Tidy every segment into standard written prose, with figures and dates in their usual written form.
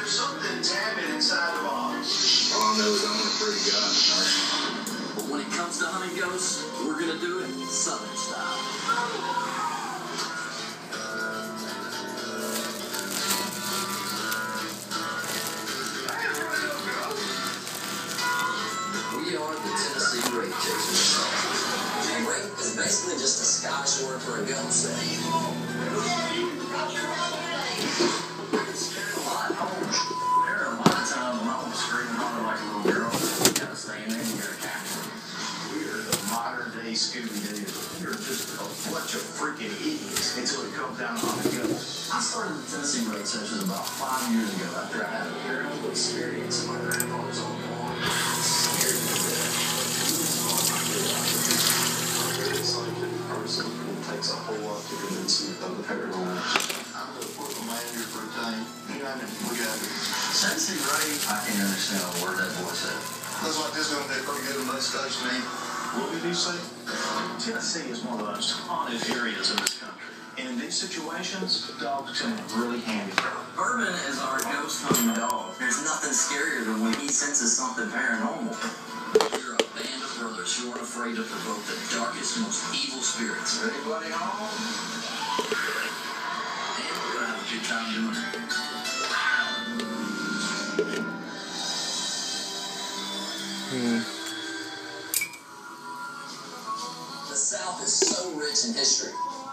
there's something tapping inside the box. All I know is I'm a pretty guy. But when it comes to hunting ghosts, we're gonna do it Southern style. We are the Tennessee Rape Chasers. Rape is basically just a Scottish word for a ghost. There are a lot of times when I was screaming on her like a little girl. You gotta stay in there and you're a captain. We're the modern day Scooby-Doo. You're just a bunch of freaking idiots until it comes down to hunting ghosts. I started the Tennessee Rape Chasers about 5 years ago after I had a paranormal experience in my grandfather's own barn. Scared me to death. It takes a whole lot to convince you of the paranormal. I'm the fourth commander for a time. We got it. Tennessee Rape, I can't understand a word that boy said. Looks like this is going to be pretty good in most states, man. What did he say? Tennessee is one of the most haunted areas in this country. And in these situations, dogs come in really handy. Bourbon is our ghost hunting dog. There's nothing scarier than when he senses something paranormal. We're a band of brothers who aren't afraid to provoke the darkest, most evil spirits. Anybody home? And we're gonna have a good time doing it. The South is so rich in history.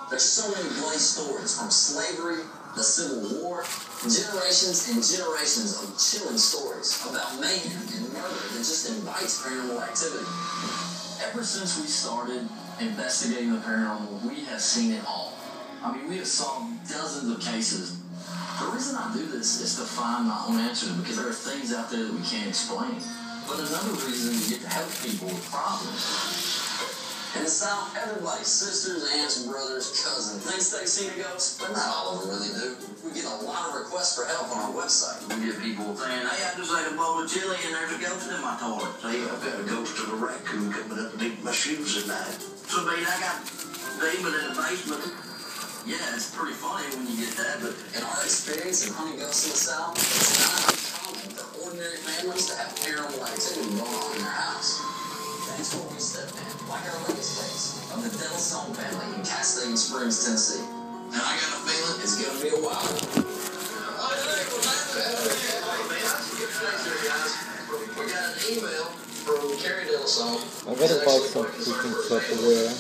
There's so many bloody stories from slavery, the Civil War, generations and generations of chilling stories about mayhem and murder that just invites paranormal activity. Ever since we started investigating the paranormal, we have seen it all. I mean, we have solved dozens of cases. The reason I do this is to find my own answers, because there are things out there that we can't explain. But another reason is to get to help people with problems. In the South, everybody's sisters, aunts, brothers, cousins thinks they've seen a ghost, but not all of them really do. We get a lot of requests for help on our website. We get people saying, hey, I just ate a bowl of chili and there's a ghost in my toilet. Hey, I've got a ghost of a raccoon coming up to eat my shoes at night. So, I got a demon in the basement. Yeah, it's pretty funny when you get that, but in our experience in hunting ghosts in the South, it's not uncommon for ordinary families to have paranormal activity going on in their house. That's where we step in, like our latest case of the Delson family in Castaigne Springs, Tennessee. And I got a feeling it's going to be a while. We got an email from Carrie Delson. I gotta buy some freaking Tupperware.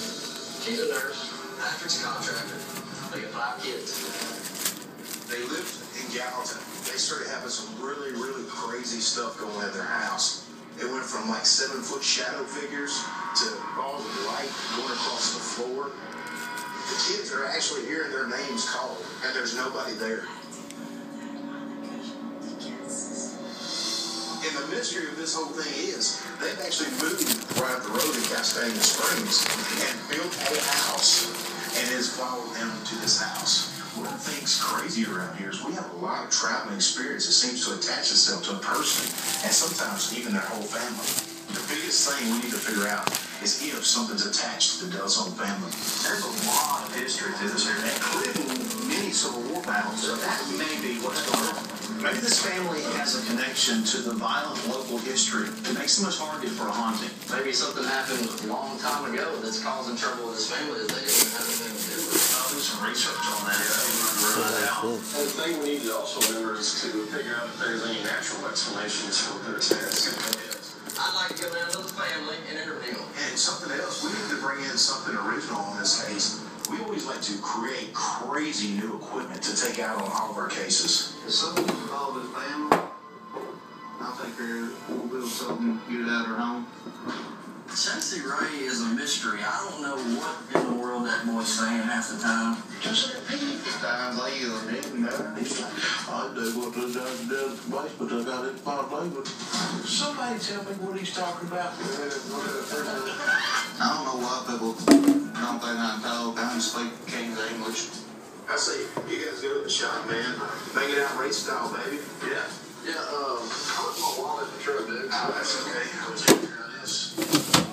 She's a nurse. Patrick's a contractor. They got 5 kids. They lived in Gallatin. They started having some really, really crazy stuff going on in their house. It went from like 7-foot shadow figures to balls of light going across the floor. The kids are actually hearing their names called, and there's nobody there. And the mystery of this whole thing is they've actually moved right up the road in Castaigne Springs and built a house and has followed them to this house. One of the things crazy around here is we have a lot of traveling experience that seems to attach itself to a person, and sometimes even their whole family. The biggest thing we need to figure out is if something's attached to the Delson family. There's a lot of history to this area, including many Civil War battles, so that may be what's going on. Maybe this family has a connection to the violent local history that makes them a target for a haunting. Maybe something happened a long time ago that's causing trouble with this family that they didn't have anything to do with. I'll do some research on that. Cool. The thing we need to also remember is to figure out if there's any natural explanations for their status. I'd like to go down to the family and interview them. And something else, we need to bring in something original in this case. We always like to create crazy new equipment to take out on all of our cases. If someone involved with family, I'll take care of it. We'll build something, get it out of our home. Tennessee Ray is a mystery. I don't know what in the world that boy's saying half the time. Just times I didn't know. He's like, I do what the judge does place, but I got it my language. Somebody tell me what he's talking about. I don't know why people don't think I talk. I don't speak King's English. I say, you guys go to the shop, man. Bang it out race style, baby. Yeah. Yeah, I left my wallet in the truck, dude. Oh, that's okay. I'll take care of this.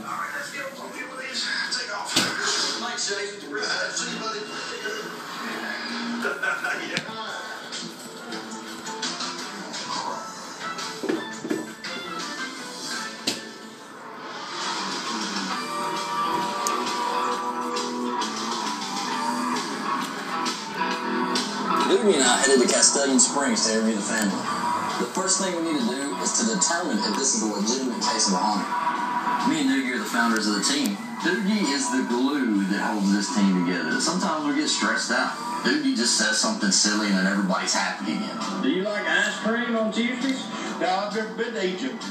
All right, let's get a few of these. Take off. Thanks, Jay. See you, buddy. Yeah. Doobie and I headed to Castalian Springs to interview the family. The first thing we need to do is to determine if this is a legitimate case of a haunting. Me and Doogie are the founders of the team. Doogie is the glue that holds this team together. Sometimes we get stressed out. Doogie just says something silly and then everybody's happy again. Do you like ice cream on Tuesdays? No, I've never been to Egypt.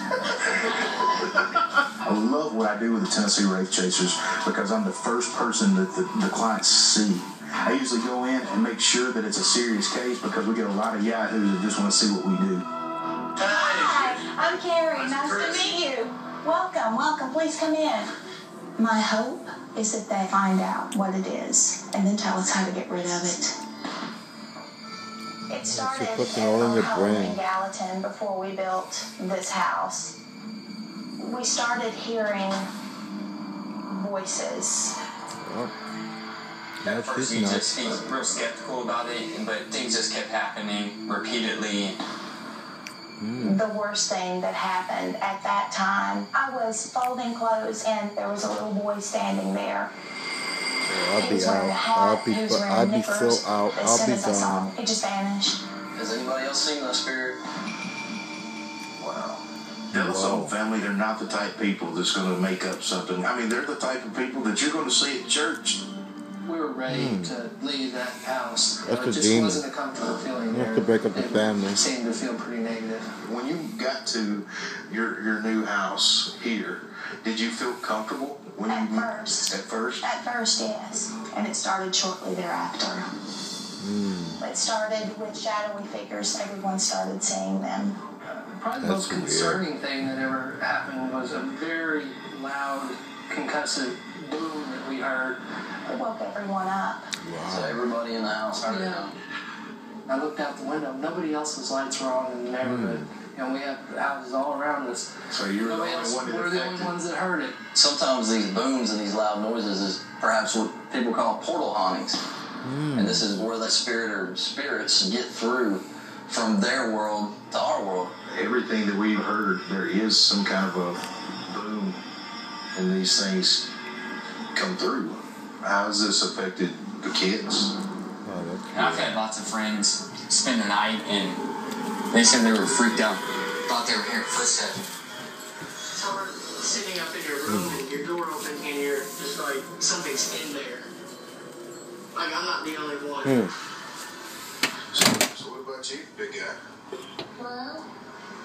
I love what I do with the Tennessee Wraith Chasers because I'm the first person that the clients see. I usually go in and make sure that it's a serious case because we get a lot of yahoos that just want to see what we do. Hi, I'm Carrie. Nice to meet you. Welcome, welcome. Please come in. My hope is that they find out what it is and then tell us how to get rid of it. It started at our home in Gallatin before we built this house. We started hearing voices. Oh. At first, he's real skeptical about it, but things just kept happening repeatedly. The worst thing that happened at that time, I was folding clothes and there was a little boy standing there. I'll be out. I'll be so out. I'll be gone. It just vanished. Has anybody else seen the spirit? Wow. Yellowstone family, they're not the type of people that's going to make up something. I mean, they're the type of people that you're going to see at church. We were ready to leave that house. That's It just wasn't a comfortable feeling there. You have to break up the family. It seemed to feel pretty negative. When you got to your new house here, did you feel comfortable? At first. At first? At first, yes. And it started shortly thereafter. It started with shadowy figures. Everyone stared seeing them. Probably the most concerning thing that ever happened was a very loud, concussive boom that we heard. It woke everyone up. So everybody in the house heard it. I looked out the window. Nobody else's lights were on in the neighborhood. And we have houses all around us. So you were the only one that We're the only ones that heard it. Sometimes these booms and these loud noises is perhaps what people call portal hauntings. And this is where the spirit or spirits get through from their world to our world. Everything that we've heard, there is some kind of a boom and these things come through. How has this affected the kids? I've had lots of friends spend the night and they said they were freaked out. Thought they were hearing footsteps. So we're sitting up in your room and your door open and you're just like, something's in there. Like, I'm not the only one. So what about you, big guy? Well,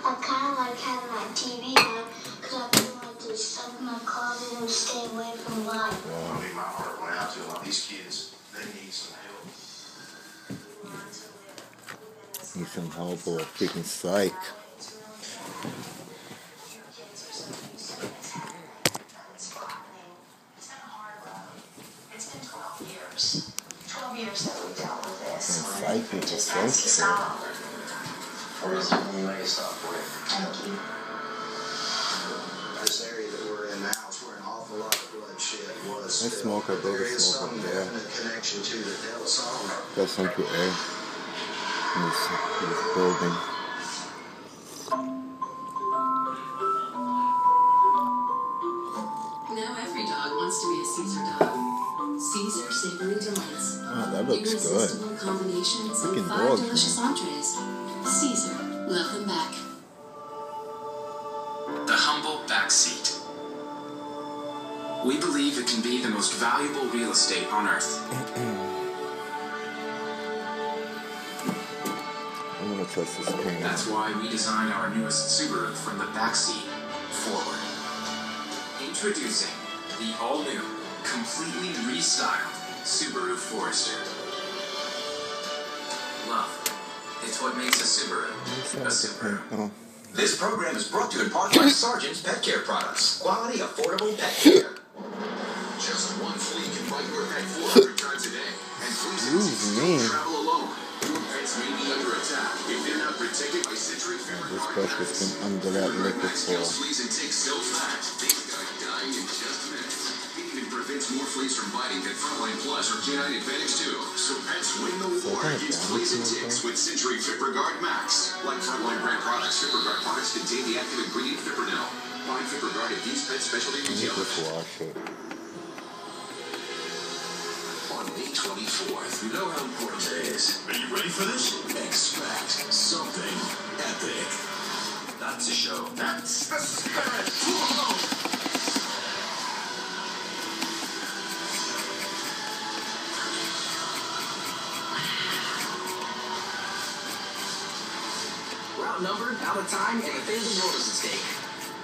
I kind of like having my TV on because I feel like there's stuff in my closet and stay away from light. I mean, my heart went out to a lot of these kids. They need some help. Need some help or a freaking psych. It's been 12 years. 12 years that we've dealt with this. Psych is Just so has to stop. For us, we make it stop for you. Thank you. This area that we're in now is where an awful lot of bloodshed was. I smoke up there, There is smoke some up there. definite connection to the Yellowstone. That's some good air in this building. Now every dog wants to be a Caesar dog. Caesar Savory Delights. Oh, that looks good. Irresistible combinations and Freaking 5 dogs, delicious man. entrees. Caesar, love them back. The humble backseat. We believe it can be the most valuable real estate on earth. I'm gonna touch this screen. That's why we designed our newest Subaru from the backseat forward. Introducing the all-new, completely restyled Subaru Forester. Love. It's what makes a Subaru a Subaru. Oh. This program is brought to you in part by Sargent's Pet Care Products. Quality, affordable pet care. Just one flea can bite your pet 400 times a day. And fleas don't travel alone. Your pets may be under attack if they're not protected by Century Fabric. This breakfast been under that liquor for. Fleas and ticks so fast, they start dying in just minutes. It even prevents more fleas from biting than Frontline Plus or Canine Advantage 2. So pets win the war against fleas and ticks with Century FiberGuard Max. Like Frontline brand products, FiberGuard products contain the active ingredient Fipronil. Find FiberGuard at these pet specialty retailers. On May 24th, you know how important it is. Are you ready for this? outnumbered, out of time, and the fate of the world is at stake.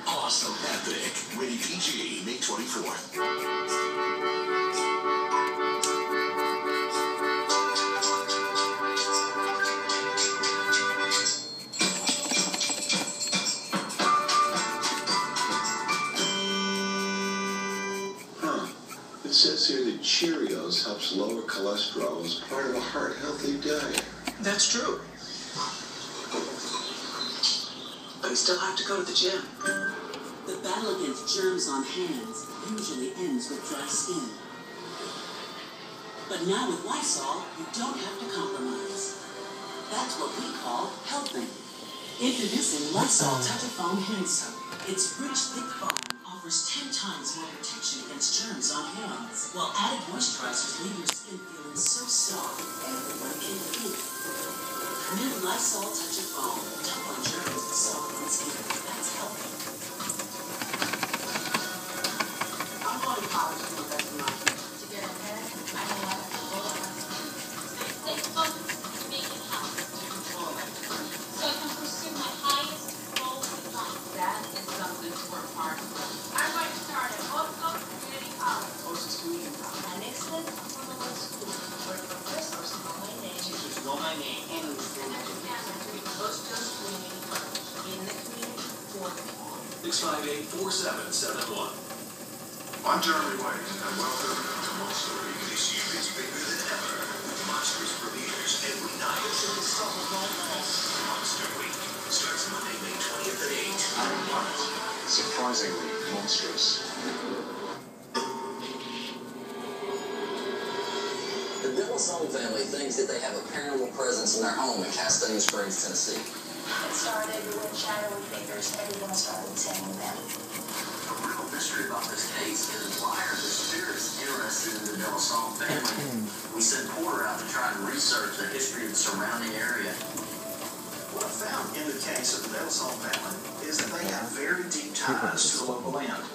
Awesome Epic. Rated PG, May 24th. It says here that Cheerios helps lower cholesterol as part of a heart-healthy diet. That's true. But you still have to go to the gym. The battle against germs on hands usually ends with dry skin. But now with Lysol, you don't have to compromise. That's what we call helping. Introducing Lysol Touch-A-Foam Hand Soap. Its rich, thick foam offers 10 times more protection against germs on hands, while added moisturizers leave your skin feeling so soft, everyone can feel it. New Lysol Touch-A-Foam. Tough on germs, soft on skin. That's helping. I'm going to college for the rest of my life. To get ahead, I can have a couple of Stay focused to make it happen. to control it. So I can pursue my highest goals in life. That is something to work hard for. I'm going to start at Home745 Community College. Closest community college. An excellent affordable school where professors know my name. Teachers know my name and And education close to the community college. in the community for the community. 658-4771. I'm Jeremy White, and welcome to Monster Week. This year is bigger than ever. Monsters premieres every night. Monster Week starts Monday, May 20th at 8. I'm White. Surprisingly monstrous. The Dellasone family thinks that they have a paranormal presence in their home in Castaigne Springs, Tennessee. It started with shadowy figures. Everyone started seeing them. The real mystery about this case is why are the spirits interested in the Dellasone family? We sent Porter out to try and research the history of the surrounding area. What I found in the case of the Dellasone family is that they have very deep ties to the local land.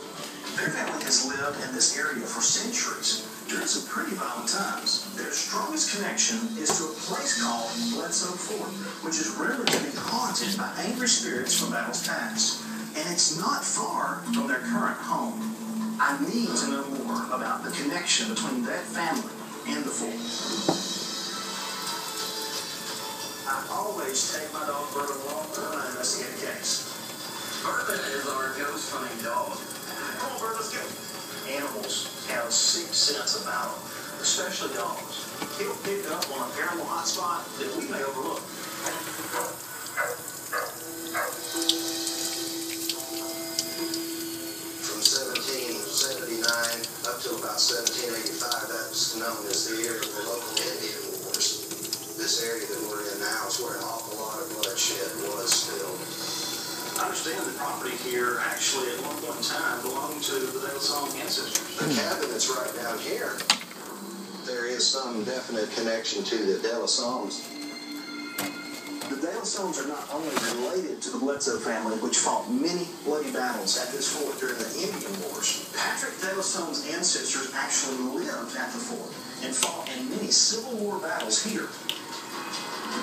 Their family has lived in this area for centuries during some pretty violent times. Their strongest connection is to a place called Bledsoe Fort, which is rumored to be haunted by angry spirits from battles past. And it's not far from their current home. I need to know more about the connection between that family and the fort. I always take my dog Bourbon along when I investigate a case. Bourbon is our ghost hunting dog. Come on, Bert, let's go. Animals have sixth sense about them, especially dogs. He'll pick up on a paranormal hotspot that we may overlook. From 1779 up to about 1785, that was known as the era of the local Indian Wars. This area that we're in now is where an awful lot of bloodshed was spilled. I understand the property here actually at one point in time belonged to the Dellasone ancestors. The cabin that's right down here, there is some definite connection to the Dellasones. The Dellasones are not only related to the Bledsoe family, which fought many bloody battles at this fort during the Indian Wars. Patrick Dellasone's ancestors actually lived at the fort and fought in many Civil War battles here.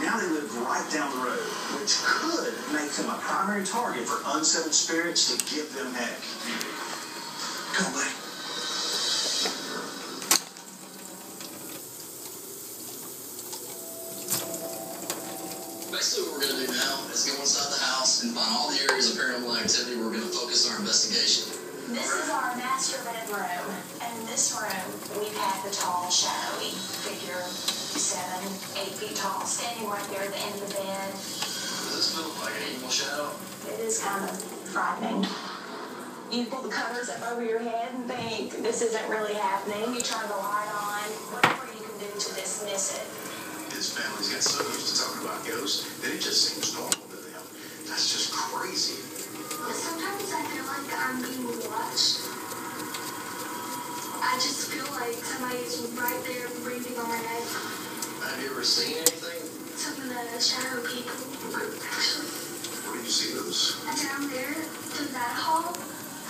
Now they live right down the road, which could make them a primary target for unsettled spirits to give them heck. Come on, buddy. Basically, what we're going to do now is go inside the house and find all the areas of paranormal activity. We're going to focus our investigation. This is our master bedroom. And in this room, we've had the tall, shadowy figure, 7, 8 feet tall, standing right there at the end of the bed. Does this feel like an evil shadow? It is kind of frightening. You pull the covers up over your head and think, this isn't really happening. You turn the light on, whatever you can do to dismiss it. His family's got so used to talking about ghosts that it just seems normal to them. That's just crazy. Sometimes I feel like I'm being watched. I just feel like somebody's right there breathing on my neck. Have you ever seen anything? Some of the shadow people, actually. Where did you see those? Down there, through that hall.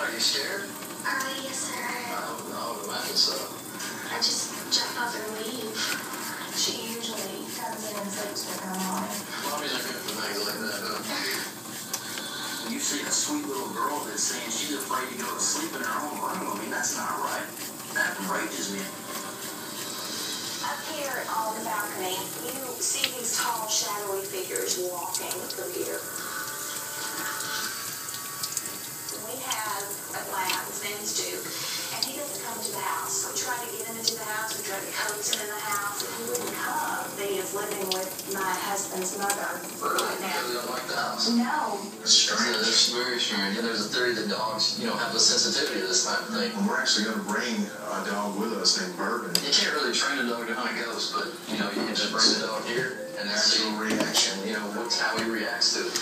Are you scared? Yes, sir. I would imagine so. I just jump up and leave. She usually comes in and sleeps with her mom. Mommy's not good for things like that, huh? see a sweet little girl that's saying she's afraid to go to sleep in her own room. I mean, that's not right. That enrages me. Up here on the balcony, you see these tall, shadowy figures walking through here. We have a lad, his name is Duke, and he doesn't come to the house. We try to get him into the house, we try to coax him in the house, and he wouldn't come. He is living with my husband's mother. Really? They don't like the house? No. It's strange. It's very strange. And there's a theory that dogs, have a sensitivity to this type of thing. We're actually going to bring a dog with us named Bourbon. You can't really train a dog to hunt ghosts, but, you can just bring the dog here and see reaction. How he reacts to it.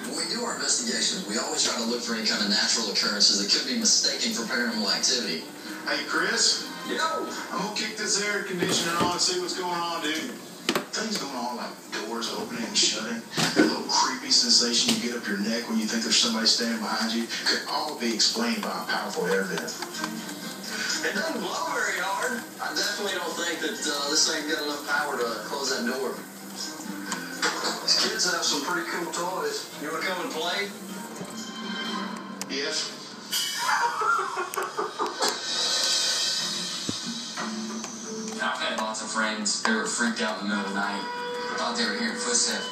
When we do our investigations, we always try to look for any kind of natural occurrences that could be mistaken for paranormal activity. Hey, Chris? Yo! I'm going to kick this air conditioner on and see what's going on, dude. Things going on like doors opening and shutting, that little creepy sensation you get up your neck when you think there's somebody standing behind you, could all be explained by a powerful air vent. It doesn't blow very hard. I definitely don't think that this thing's got enough power to close that door. These kids have some pretty cool toys. You want to come and play? Yes. I've had lots of friends who were freaked out in the middle of the night. Thought they were hearing footsteps.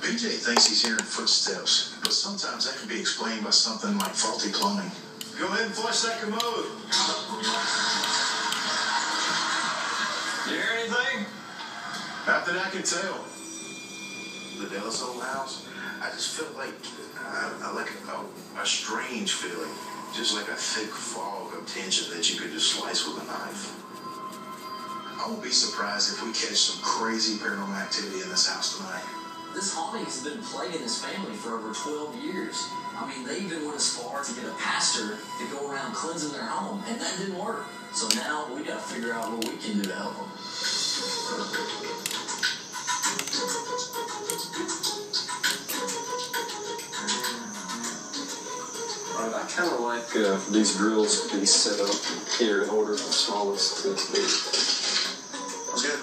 BJ thinks he's hearing footsteps, but sometimes that can be explained by something like faulty plumbing. Go ahead and flush that commode. You hear anything? Not that I can tell. The Dallas old house, I just felt like a strange feeling. Just like a thick fog of tension that you could just slice with a knife. I won't be surprised if we catch some crazy paranormal activity in this house tonight. This haunting has been plaguing this family for over 12 years. I mean, they even went as far to get a pastor to go around cleansing their home, and that didn't work. So now we got to figure out what we can do to help them. I kind of like these drills to be set up here in order from smallest to big. That's good.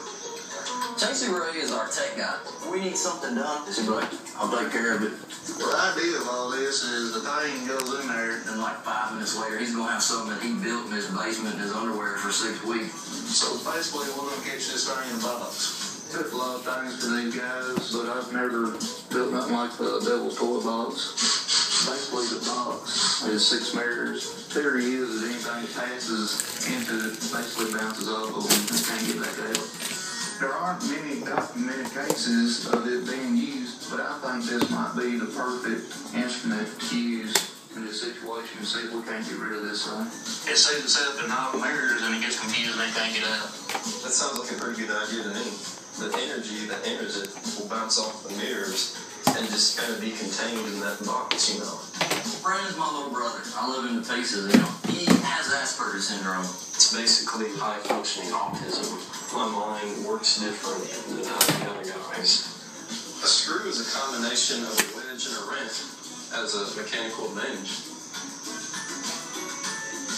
Chasey Ray is our tech guy. We need something done. He's like, I'll take care of it. Well, the idea of all this is the thing goes in there, And like 5 minutes later, he's going to have something that he built in his basement in his underwear for 6 weeks. so basically we're going to catch this thing in a box. Took a lot of things for these guys, but I've never built nothing like the devil's toy box. Basically the box is 6 mirrors. Theory is that anything that passes into it basically bounces off of them and can't get back out. There aren't many documented cases of it being used, but I think this might be the perfect instrument to use in this situation to see if we can't get rid of this thing. It sees itself in all the mirrors and it gets confused and it can't get out. That sounds like a pretty good idea to me. The energy that enters it will bounce off the mirrors and just kind of be contained in that box, Brandon's my little brother. I live in the pieces, He has Asperger's syndrome. It's basically high-functioning autism. My mind works different than the other guys. A screw is a combination of a wedge and a wrench as a mechanical advantage.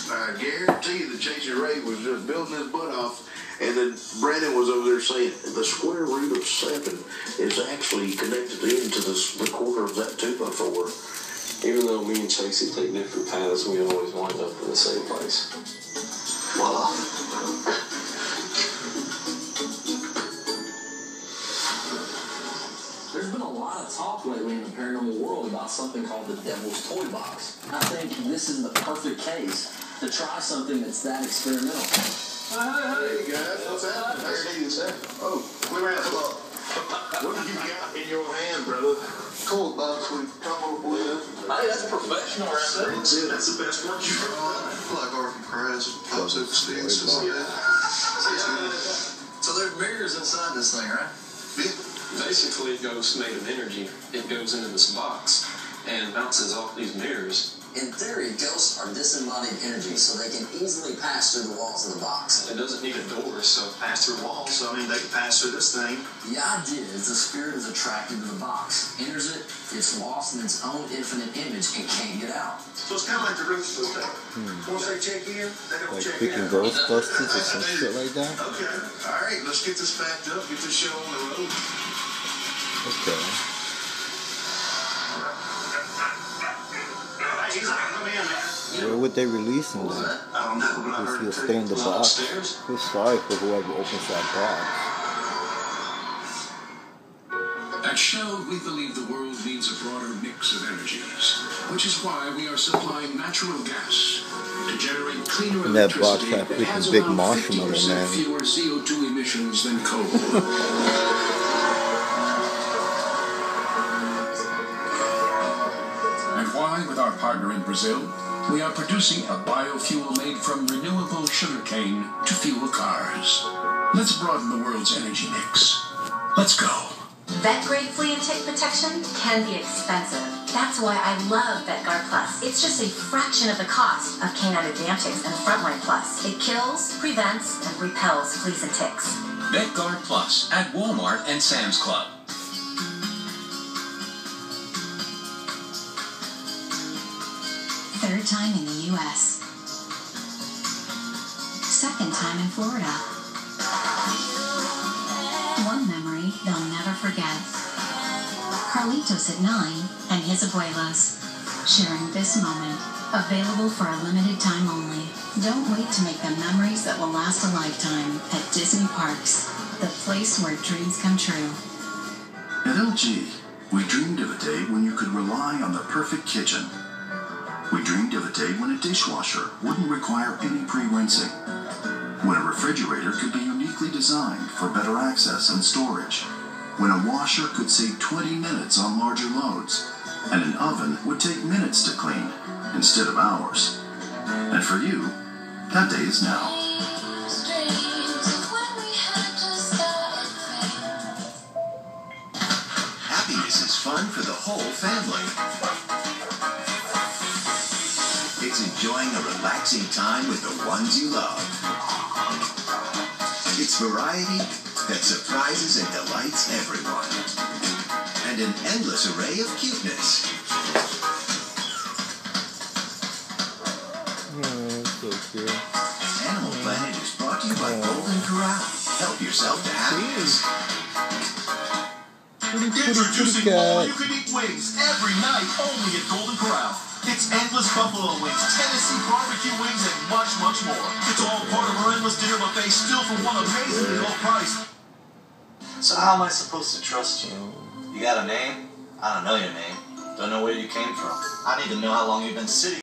I guarantee that Chasey Ray was just building his butt off, and then Brandon was over there saying the square root of 7 is actually connected into the quarter of that 2x4. Even though me and Chasey take different paths, we always wind up in the same place. Voila. There's been a lot of talk lately in the paranormal world about something called the Devil's Toy Box. I think this is the perfect case to try something that's that experimental. Hey guys, what's happening? I see this happen. Oh, clear out the box. What have you got in your hand, brother? Cool box we come up with. Hey, that's professional right there. That's the best work you've ever done. Like Arthur Price, pops up sticks and stuff. So there's mirrors inside this thing, right? Basically, ghosts made of energy. It goes into this box and bounces off these mirrors. In theory, ghosts are disembodied energy, so they can easily pass through the walls of the box. It doesn't need a door, so Pass through walls, so they can pass through this thing. The idea is the spirit is attracted to the box, enters it, it's lost in its own infinite image, and can't get out. So it's kind of like the roots of the thing. Once they check in, they don't Like check picking out. Ghostbusters or some shit like that? Okay. All right, let's get this backed up, get this show on the road. Okay. would they release him then? I don't know, but I Because heard he'll stay in the box. Feel sorry for whoever opens that box. At Shell, we believe the world needs a broader mix of energies, which is why we are supplying natural gas to generate cleaner And that box electricity had that freaking has big around marshmallow, 50% man. fewer CO2 emissions than coal. And why, with our partner in Brazil, we are producing a biofuel made from renewable sugarcane to fuel cars. Let's broaden the world's energy mix. Let's go. Vet-grade flea and tick protection can be expensive. That's why I love VetGuard Plus. It's just a fraction of the cost of Canine Advantix and Frontline Plus. It kills, prevents, and repels fleas and ticks. VetGuard Plus at Walmart and Sam's Club. Third time in the U.S. Second time in Florida. One memory they'll never forget. Carlitos at 9 and his abuelos sharing this moment. Available for a limited time only. Don't wait to make the memories that will last a lifetime at Disney Parks, the place where dreams come true. At LG, we dreamed of a day when you could rely on the perfect kitchen. We dreamed of a day when a dishwasher wouldn't require any pre-rinsing. When a refrigerator could be uniquely designed for better access and storage. When a washer could save 20 minutes on larger loads. And an oven would take minutes to clean instead of hours. And for you, that day is now. Happiness is fun for the whole family. It's enjoying a relaxing time with the ones you love. It's variety that surprises and delights everyone. And an endless array of cuteness. So cute. Animal Planet is brought to you by Golden Corral. Help yourself to happiness. Introducing all you can eat wings every night only at Golden Corral. It's endless buffalo wings, Tennessee barbecue wings, and much, much more. It's all part of our endless dinner buffet, still for one amazingly low price. So how am I supposed to trust you? You got a name? I don't know your name. Don't know where you came from. I need to know how long you've been sitting